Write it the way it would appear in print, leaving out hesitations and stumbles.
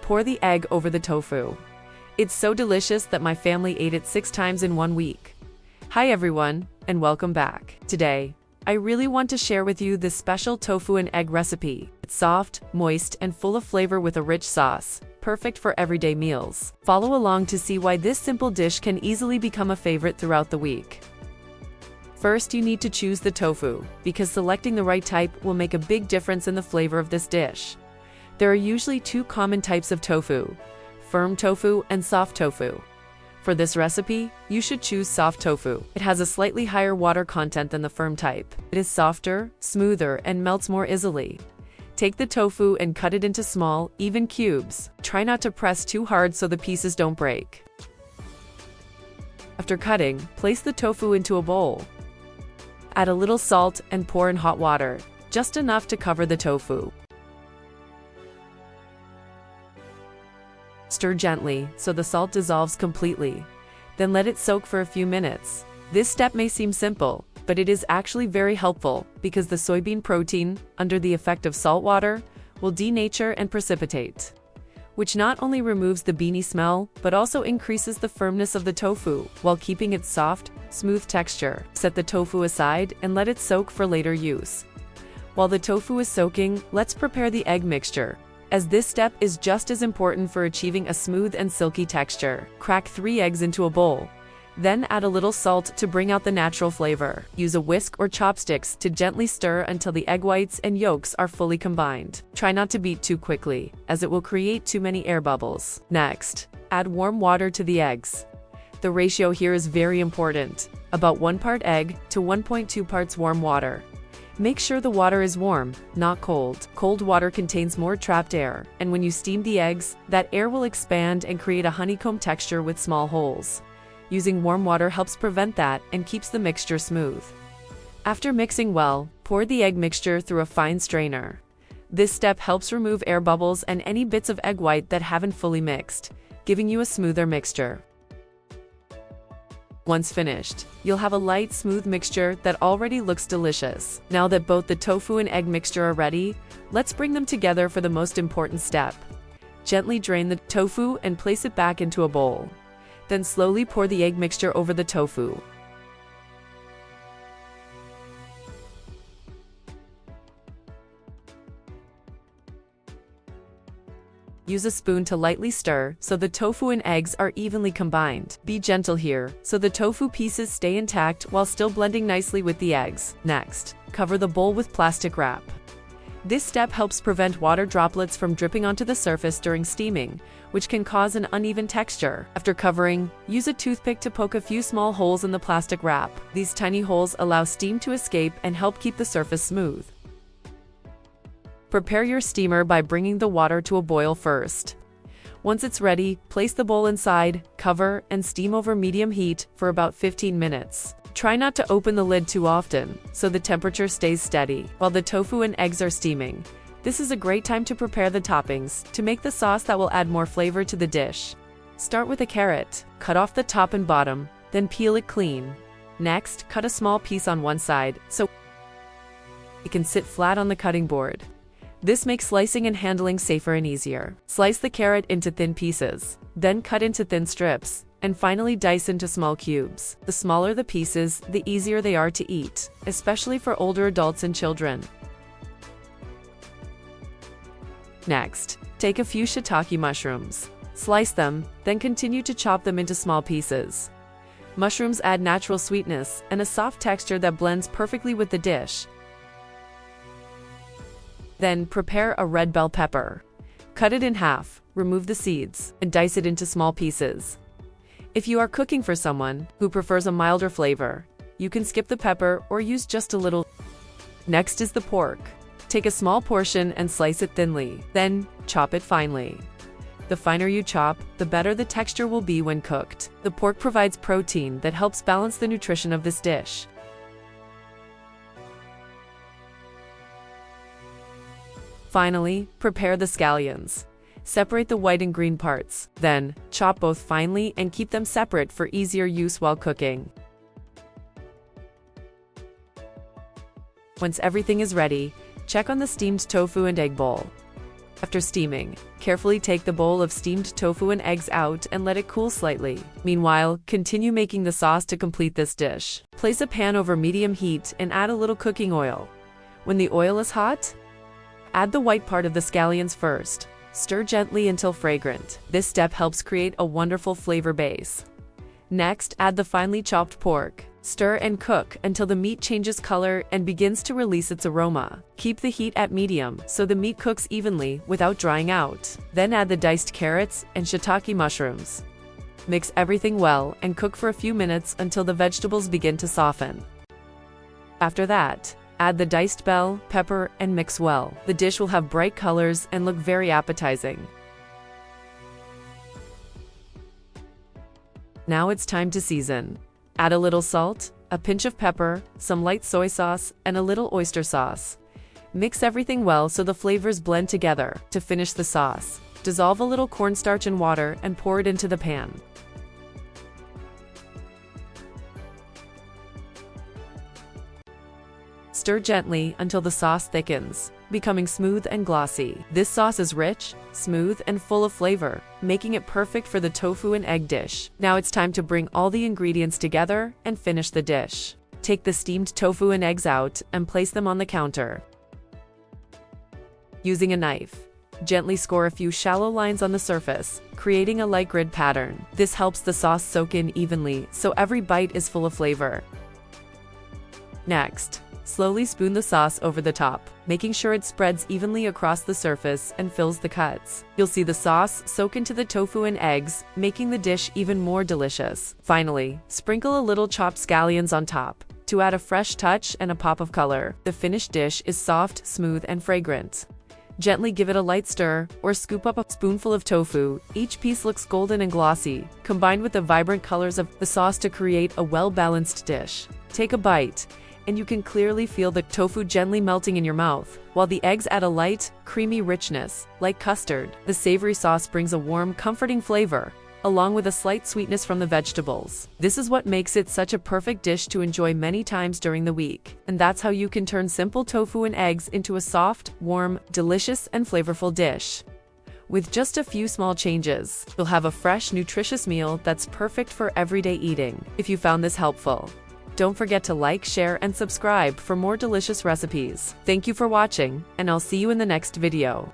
pour the egg over the tofu. It's so delicious that my family ate it 6 times in 1 week. Hi everyone, and welcome back. Today, I really want to share with you this special tofu and egg recipe. It's soft, moist, and full of flavor with a rich sauce, perfect for everyday meals. Follow along to see why this simple dish can easily become a favorite throughout the week. First, you need to choose the tofu, because selecting the right type will make a big difference in the flavor of this dish. There are usually 2 common types of tofu: firm tofu and soft tofu. For this recipe, you should choose soft tofu. It has a slightly higher water content than the firm type. It is softer, smoother, and melts more easily. Take the tofu and cut it into small, even cubes. Try not to press too hard so the pieces don't break. After cutting, place the tofu into a bowl. Add a little salt and pour in hot water, just enough to cover the tofu. Stir gently so the salt dissolves completely. Then let it soak for a few minutes. This step may seem simple, but it is actually very helpful because the soybean protein, under the effect of salt water, will denature and precipitate, which not only removes the beany smell, but also increases the firmness of the tofu while keeping its soft, smooth texture. Set the tofu aside and let it soak for later use. While the tofu is soaking, let's prepare the egg mixture, as this step is just as important for achieving a smooth and silky texture. Crack 3 eggs into a bowl. Then add a little salt to bring out the natural flavor. Use a whisk or chopsticks to gently stir until the egg whites and yolks are fully combined. Try not to beat too quickly, as it will create too many air bubbles. Next, add warm water to the eggs. The ratio here is very important, about 1 part egg to 1.2 parts warm water. Make sure the water is warm, not cold. Cold water contains more trapped air, and when you steam the eggs, that air will expand and create a honeycomb texture with small holes. Using warm water helps prevent that and keeps the mixture smooth. After mixing well, pour the egg mixture through a fine strainer. This step helps remove air bubbles and any bits of egg white that haven't fully mixed, giving you a smoother mixture. Once finished, you'll have a light, smooth mixture that already looks delicious. Now that both the tofu and egg mixture are ready, let's bring them together for the most important step. Gently drain the tofu and place it back into a bowl. Then slowly pour the egg mixture over the tofu. Use a spoon to lightly stir so the tofu and eggs are evenly combined. Be gentle here, so the tofu pieces stay intact while still blending nicely with the eggs. Next, cover the bowl with plastic wrap. This step helps prevent water droplets from dripping onto the surface during steaming, which can cause an uneven texture. After covering, use a toothpick to poke a few small holes in the plastic wrap. These tiny holes allow steam to escape and help keep the surface smooth. Prepare your steamer by bringing the water to a boil first. Once it's ready, place the bowl inside, cover, and steam over medium heat for about 15 minutes. Try not to open the lid too often, so the temperature stays steady. While the tofu and eggs are steaming, this is a great time to prepare the toppings to make the sauce that will add more flavor to the dish. Start with a carrot. Cut off the top and bottom, then peel it clean. Next, cut a small piece on one side so it can sit flat on the cutting board. This makes slicing and handling safer and easier. Slice the carrot into thin pieces, then cut into thin strips, and finally dice into small cubes. The smaller the pieces, the easier they are to eat, especially for older adults and children. Next, take a few shiitake mushrooms. Slice them, then continue to chop them into small pieces. Mushrooms add natural sweetness and a soft texture that blends perfectly with the dish. Then prepare a red bell pepper. Cut it in half, remove the seeds, and dice it into small pieces. If you are cooking for someone who prefers a milder flavor, you can skip the pepper or use just a little. Next is the pork. Take a small portion and slice it thinly, then chop it finely. The finer you chop, the better the texture will be when cooked. The pork provides protein that helps balance the nutrition of this dish. Finally, prepare the scallions. Separate the white and green parts. Then, chop both finely and keep them separate for easier use while cooking. Once everything is ready, check on the steamed tofu and egg bowl. After steaming, carefully take the bowl of steamed tofu and eggs out and let it cool slightly. Meanwhile, continue making the sauce to complete this dish. Place a pan over medium heat and add a little cooking oil. When the oil is hot, add the white part of the scallions first. Stir gently until fragrant. This step helps create a wonderful flavor base. Next, add the finely chopped pork. Stir and cook until the meat changes color and begins to release its aroma. Keep the heat at medium so the meat cooks evenly without drying out. Then add the diced carrots and shiitake mushrooms. Mix everything well and cook for a few minutes until the vegetables begin to soften. After that, add the diced bell pepper and mix well. The dish will have bright colors and look very appetizing. Now it's time to season. Add a little salt, a pinch of pepper, some light soy sauce, and a little oyster sauce. Mix everything well so the flavors blend together. To finish the sauce, dissolve a little cornstarch in water and pour it into the pan. Stir gently until the sauce thickens, becoming smooth and glossy. This sauce is rich, smooth, and full of flavor, making it perfect for the tofu and egg dish. Now it's time to bring all the ingredients together and finish the dish. Take the steamed tofu and eggs out and place them on the counter. Using a knife, gently score a few shallow lines on the surface, creating a light grid pattern. This helps the sauce soak in evenly, so every bite is full of flavor. Next, slowly spoon the sauce over the top, making sure it spreads evenly across the surface and fills the cuts. You'll see the sauce soak into the tofu and eggs, making the dish even more delicious. Finally, sprinkle a little chopped scallions on top to add a fresh touch and a pop of color. The finished dish is soft, smooth, and fragrant. Gently give it a light stir or scoop up a spoonful of tofu. Each piece looks golden and glossy, combined with the vibrant colors of the sauce to create a well-balanced dish. Take a bite, and you can clearly feel the tofu gently melting in your mouth, while the eggs add a light, creamy richness, like custard. The savory sauce brings a warm, comforting flavor, along with a slight sweetness from the vegetables. This is what makes it such a perfect dish to enjoy many times during the week. And that's how you can turn simple tofu and eggs into a soft, warm, delicious, and flavorful dish. With just a few small changes, you'll have a fresh, nutritious meal that's perfect for everyday eating. If you found this helpful, don't forget to like, share, and subscribe for more delicious recipes. Thank you for watching, and I'll see you in the next video.